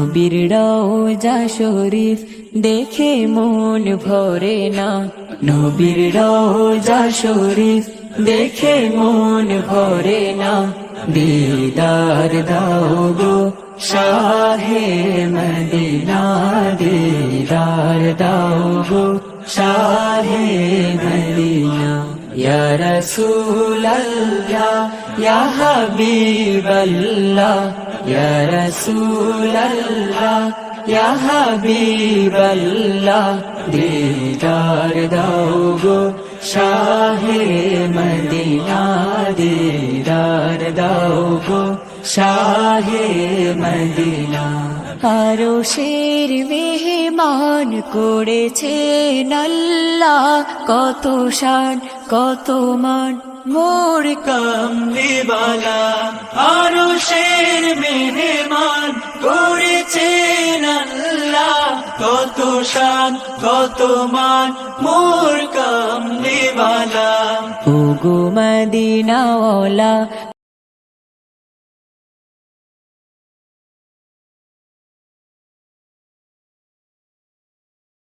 নবীর রওজা শরীফ দেখে মন ভরে না, নবীর রওজা শরীফ দেখে মন ভরে না। দিদার দাও গো শাহে মদিনা, দিদার দাও গো শাহে মদিনা। ইয়া রাসূলাল্লাহ ইয়া হাবিবাল্লাহ, ইয়া রাসূলাল্লাহ ইয়া হাবিবাল্লাহ, দিদার দাও গো শাহে মদিনা, দিদার দাও গো শাহে মদিনা। আরশের মেহমান করেছেন আল্লাহ, কত শান কত মান মোর কামলিওয়ালা। আরশের মেহমান করেছেন আল্লাহ, কত শান কত মান মোর কামলিওয়ালা। ওগো মদিনাওয়ালা